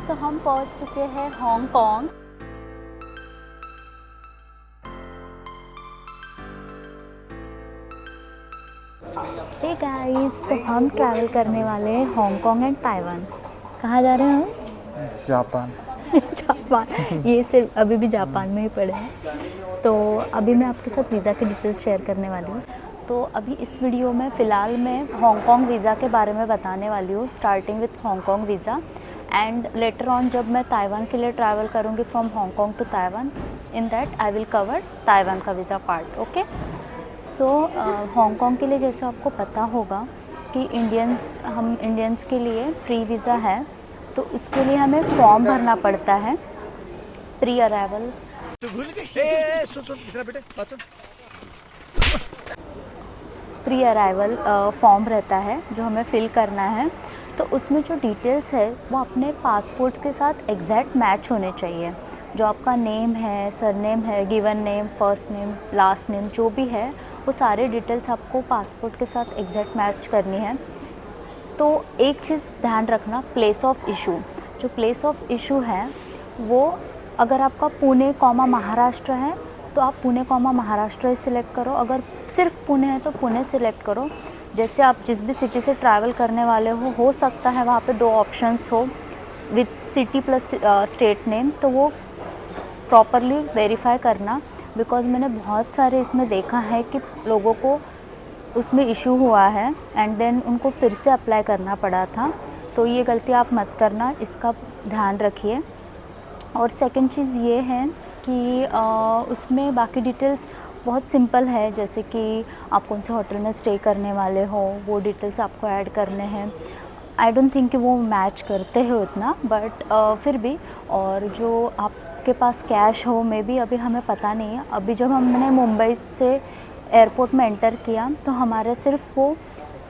तो हम पहुंच चुके हैं हांगकांग। हे गाइस, तो हम ट्रैवल करने वाले हैं हांगकांग एंड ताइवान। कहाँ जा रहे हैं हम? जापान। जापान। ये सिर्फ अभी भी जापान में ही पड़े हैं। तो अभी मैं आपके साथ वीज़ा के डिटेल्स शेयर करने वाली हूँ। तो अभी इस वीडियो में फ़िलहाल मैं हांगकांग वीज़ा के बारे में बताने वाली हूँ, starting with Hong Kong visa and later on जब मैं ताइवान के लिए ट्रैवल करूँगी from Hong Kong to Taiwan, in that I will cover Taiwan का visa part. Okay. So Hong Kong के लिए जैसे आपको पता होगा कि हम इंडियंस के लिए फ्री वीज़ा है, तो उसके लिए हमें फॉर्म भरना पड़ता है pre arrival. Pre arrival form रहता है जो हमें फिल करना है। तो उसमें जो डिटेल्स है वो अपने पासपोर्ट के साथ एग्जैक्ट मैच होने चाहिए। जो आपका नेम है, सरनेम है, given name, first name, last name जो भी है, वो सारे डिटेल्स आपको पासपोर्ट के साथ एग्जैक्ट मैच करनी है। तो एक चीज़ ध्यान रखना, प्लेस ऑफ इशू। जो प्लेस ऑफ इशू है वो अगर आपका पुणे कॉमा महाराष्ट्र है तो आप पुणे कॉमा महाराष्ट्र ही सिलेक्ट करो। अगर सिर्फ पुणे है तो पुणे सिलेक्ट करो। जैसे आप जिस भी सिटी से ट्रैवल करने वाले हो सकता है वहाँ पे दो ऑप्शंस हो with city plus state name, तो वो प्रॉपरली वेरीफाई करना। बिकॉज़ मैंने बहुत सारे इसमें देखा है कि लोगों को उसमें इशू हुआ है एंड देन उनको फिर से अप्लाई करना पड़ा था। तो ये गलती आप मत करना, इसका ध्यान रखिए। और सेकंड चीज़ ये है कि उसमें बाकी डिटेल्स बहुत सिंपल है, जैसे कि आप कौन से होटल में स्टे करने वाले हो वो डिटेल्स आपको ऐड करने हैं। आई डोंट थिंक कि वो मैच करते हैं उतना, बट फिर भी। और जो आपके पास कैश हो, मे बी अभी हमें पता नहीं है। अभी जब हमने मुंबई से एयरपोर्ट में एंटर किया तो हमारे सिर्फ वो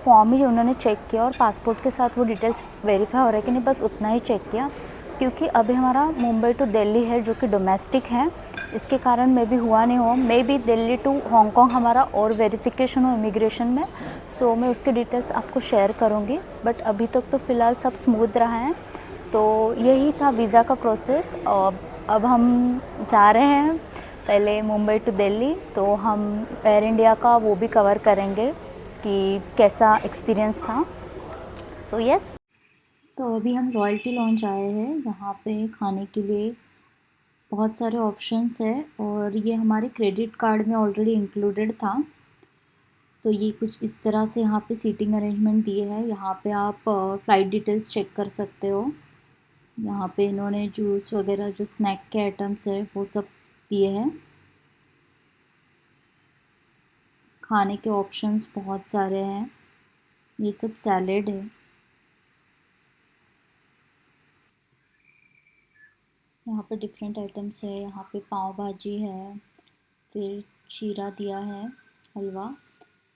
फॉर्म ही उन्होंने चेक किया और पासपोर्ट के साथ वो डिटेल्स वेरीफाई हो रहा है कि नहीं, बस उतना ही चेक किया। क्योंकि अभी हमारा मुंबई टू दिल्ली है जो कि डोमेस्टिक है, इसके कारण मे बी हुआ नहीं हो। Maybe Delhi to Hong Kong हमारा और वेरिफिकेशन हो इमिग्रेशन में। सो मैं उसके डिटेल्स आपको शेयर करूँगी, बट अभी तक तो फ़िलहाल सब स्मूथ रहा है। तो यही था वीज़ा का प्रोसेस। अब हम जा रहे हैं पहले मुंबई टू दिल्ली, तो हम एयर इंडिया का वो भी कवर करेंगे कि कैसा एक्सपीरियंस था। So yes. तो अभी हम रॉयल्टी लॉन्च आए हैं। यहाँ पे खाने के लिए बहुत सारे ऑप्शंस है और ये हमारे क्रेडिट कार्ड में ऑलरेडी इंक्लूडेड था। तो ये कुछ इस तरह से यहाँ पे सीटिंग अरेंजमेंट दिए हैं। यहाँ पे आप फ़्लाइट डिटेल्स चेक कर सकते हो। यहाँ पे इन्होंने जूस वगैरह जो स्नैक के आइटम्स है वो सब दिए हैं। खाने के ऑप्शंस बहुत सारे हैं। ये सब सैलेड है। यहाँ पे डिफरेंट आइटम्स है। यहाँ पे पाव भाजी है, फिर शीरा दिया है, हलवा,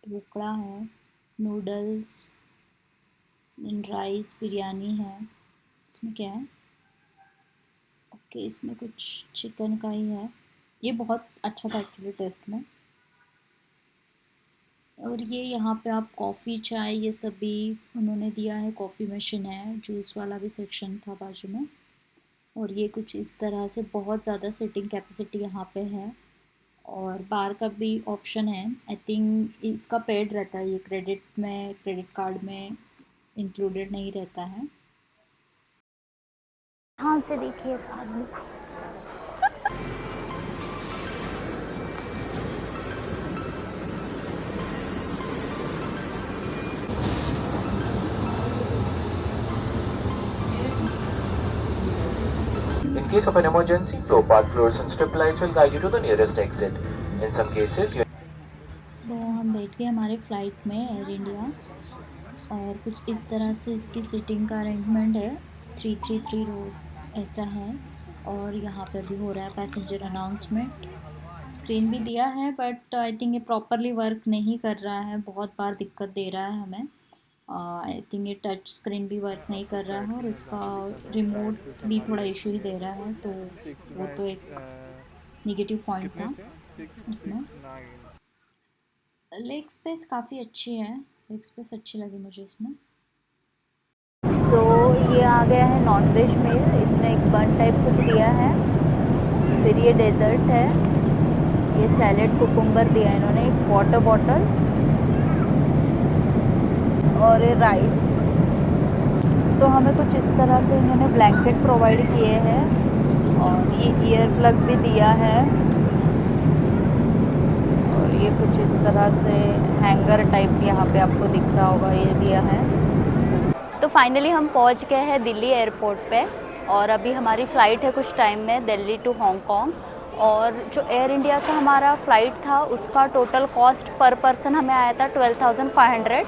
ढोकला है, नूडल्स, राइस, बिरयानी है। इसमें क्या है? ओके, इसमें कुछ चिकन का ही है। ये बहुत अच्छा था एक्चुअली टेस्ट में। और ये यहाँ पे आप कॉफ़ी, चाय ये सब भी उन्होंने दिया है। कॉफ़ी मशीन है, जूस वाला भी सेक्शन था बाजू में। और ये कुछ इस तरह से बहुत ज़्यादा सीटिंग कैपेसिटी यहाँ पे है। और बार का भी ऑप्शन है। आई थिंक इसका पेड रहता है, ये क्रेडिट कार्ड में इंक्लूडेड नहीं रहता है। हाँ से देखिए इस आदमी को। In case of an emergency, flow path fluorescent strip lights will guide you to the nearest exit. In some cases, you सो हम बैठ गए हमारे फ़्लाइट में एयर इंडिया। और कुछ इस तरह से इसकी सीटिंग का अरेंजमेंट है। 3 रोज़ ऐसा है। और यहाँ पे अभी हो रहा है पैसेंजर अनाउंसमेंट। स्क्रीन भी दिया है बट आई थिंक ये प्रॉपरली वर्क नहीं कर रहा है, बहुत बार दिक्कत दे रहा है हमें। आई थिंक ये टच स्क्रीन भी वर्क नहीं कर रहा है और इसका रिमोट भी थोड़ा इशू ही दे रहा है। तो वो तो एक नेगेटिव पॉइंट था इसमें। लेग स्पेस काफ़ी अच्छी है, लेग स्पेस अच्छी लगी मुझे इसमें। तो ये आ गया है नॉनवेज मील, इसमें एक बन टाइप कुछ दिया है, फिर ये डेजर्ट है, ये सैलेड कुकुम्बर दिया है इन्होंने, एक वाटर बॉटल और ये राइस। तो हमें कुछ इस तरह से इन्होंने ब्लैंकेट प्रोवाइड किए हैं और ये ईयर प्लग भी दिया है और ये कुछ इस तरह से हैंगर टाइप यहाँ पे आपको दिख रहा होगा ये दिया है। तो फाइनली हम पहुँच गए हैं दिल्ली एयरपोर्ट पे और अभी हमारी फ़्लाइट है कुछ टाइम में दिल्ली टू हांगकांग। और जो एयर इंडिया का हमारा फ़्लाइट था उसका टोटल कॉस्ट पर पर्सन हमें आया था 12,500।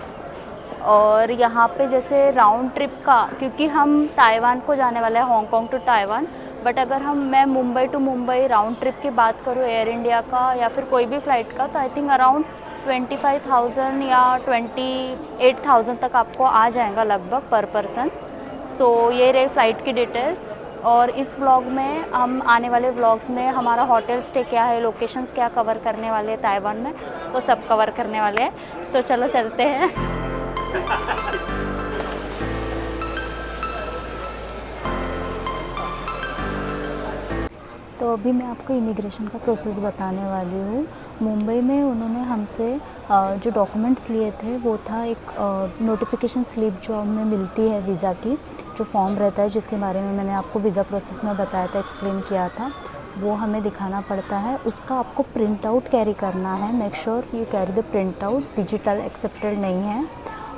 और यहाँ पे जैसे राउंड ट्रिप का, क्योंकि हम ताइवान को जाने वाले हैं, हांगकांग टू ताइवान, बट अगर मैं Mumbai to Mumbai round trip की बात करूँ एयर इंडिया का या फिर कोई भी फ़्लाइट का, तो आई थिंक अराउंड 25,000 या 28,000 तक आपको आ जाएगा लगभग पर पर्सन। सो ये रही फ़्लाइट की डिटेल्स। और इस व्लॉग में हम आने वाले व्लॉग्स में हमारा होटल स्टे क्या है, लोकेशंस क्या कवर करने वाले हैं ताइवान में, वो सब कवर करने वाले हैं। तो चलो चलते हैं। तो अभी मैं आपको इमिग्रेशन का प्रोसेस बताने वाली हूँ। मुंबई में उन्होंने हमसे जो डॉक्यूमेंट्स लिए थे वो था एक नोटिफिकेशन स्लिप जो हमें मिलती है वीज़ा की, जो फॉर्म रहता है जिसके बारे में मैंने आपको वीज़ा प्रोसेस में बताया था, एक्सप्लेन किया था, वो हमें दिखाना पड़ता है। उसका आपको प्रिंट आउट कैरी करना है। Make sure you carry the print out, digital accepted नहीं है।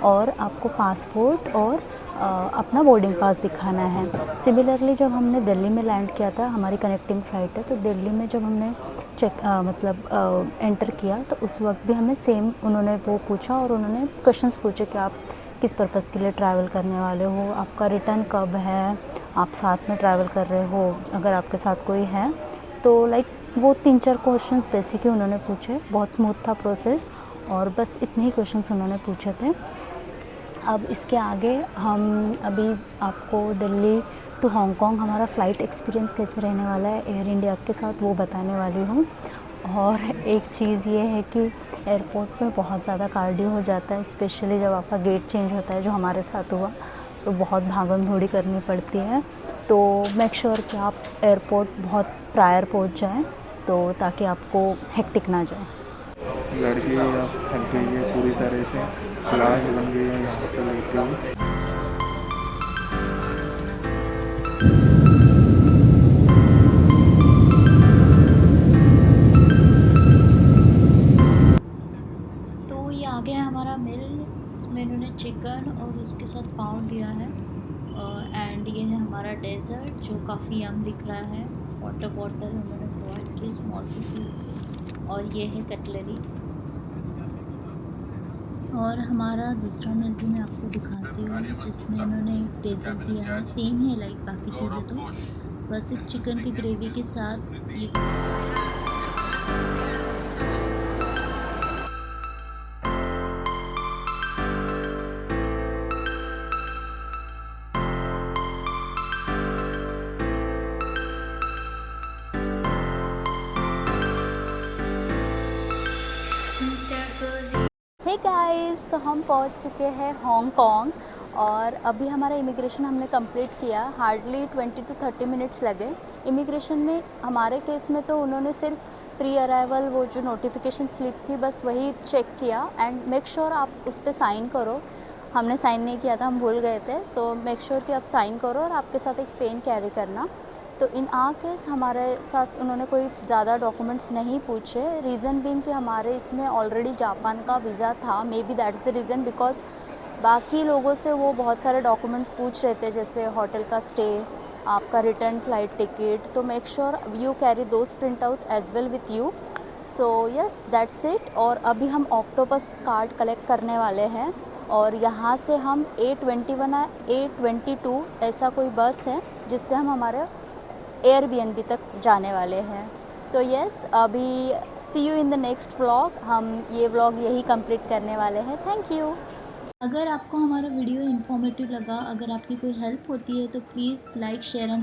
और आपको पासपोर्ट और अपना बोर्डिंग पास दिखाना है। सिमिलरली जब हमने दिल्ली में लैंड किया था, हमारी कनेक्टिंग फ़्लाइट है, तो दिल्ली में जब हमने एंटर किया तो उस वक्त भी हमें सेम उन्होंने वो पूछा और उन्होंने क्वेश्चंस पूछे कि आप किस पर्पज़ के लिए ट्रैवल करने वाले हो, आपका रिटर्न कब है, आप साथ में ट्रैवल कर रहे हो, अगर आपके साथ कोई है तो लाइक वो 3-4 क्वेश्चंस बेसिक ही उन्होंने पूछे। बहुत स्मूथ था प्रोसेस और बस इतने ही क्वेश्चंस उन्होंने पूछे थे। अब इसके आगे हम अभी आपको दिल्ली टू हांगकांग हमारा फ़्लाइट एक्सपीरियंस कैसे रहने वाला है एयर इंडिया के साथ वो बताने वाली हूँ। और एक चीज़ ये है कि एयरपोर्ट में बहुत ज़्यादा कार्डियो हो जाता है, स्पेशली जब आपका गेट चेंज होता है, जो हमारे साथ हुआ, तो बहुत भागम दौड़ी करनी पड़ती है। तो मेक श्योर कि आप एयरपोर्ट बहुत प्रायर पहुँच जाएँ, तो ताकि आपको हेक्टिक ना जाए। लड़की अब थक गई है पूरी तरह से, क्लास बन गई है यहाँ पे लेते हुए। तो ये आ गया है हमारा मिल, इसमें इन्होंने चिकन और उसके साथ पाव दिया है एंड ये है हमारा डेज़र्ट जो काफ़ी यम दिख रहा है। वाटर बॉटल उन्होंने प्रोवाइड की स्मॉल सी फ्रूट्स, और ये है कटलरी। और हमारा दूसरा मिल भी मैं आपको दिखाती हूँ, जिसमें इन्होंने एक डेज़र्ट दिया है, सेम ही है लाइक बाकी चीज़ें, तो बस एक चिकन की ग्रेवी के साथ ये। हे गाइस, तो हम पहुंच चुके हैं हांगकांग और अभी हमारा इमिग्रेशन हमने कंप्लीट किया। हार्डली 20 to 30 मिनट्स लगे इमिग्रेशन में। हमारे केस में तो उन्होंने सिर्फ प्री अराइवल वो जो नोटिफिकेशन स्लिप थी बस वही चेक किया एंड मेक श्योर आप उस पर साइन करो। हमने साइन नहीं किया था, हम भूल गए थे, तो मेक श्योर कि आप साइन करो और आपके साथ एक पेन कैरी करना। तो इन आर केस हमारे साथ उन्होंने कोई ज़्यादा डॉक्यूमेंट्स नहीं पूछे, रीज़न बीइंग कि हमारे इसमें ऑलरेडी जापान का वीज़ा था। May be that's the reason, because बाकी लोगों से वो बहुत सारे डॉक्यूमेंट्स पूछ रहे थे, जैसे होटल का स्टे, आपका रिटर्न फ़्लाइट टिकट। तो make sure you carry those print out as well with you. So yes, that's it. और अभी हम ऑक्टोपस कार्ड कलेक्ट करने वाले हैं और यहाँ से हम A21 या A22 ऐसा कोई बस है जिससे हम हमारे एयरबीएनबी तक जाने वाले हैं। तो यस, अभी see you in the next vlog. हम ये व्लॉग यही कंप्लीट करने वाले हैं। Thank you. अगर आपको हमारा वीडियो इन्फॉर्मेटिव लगा, अगर आपकी कोई हेल्प होती है तो प्लीज़ लाइक, शेयर एंड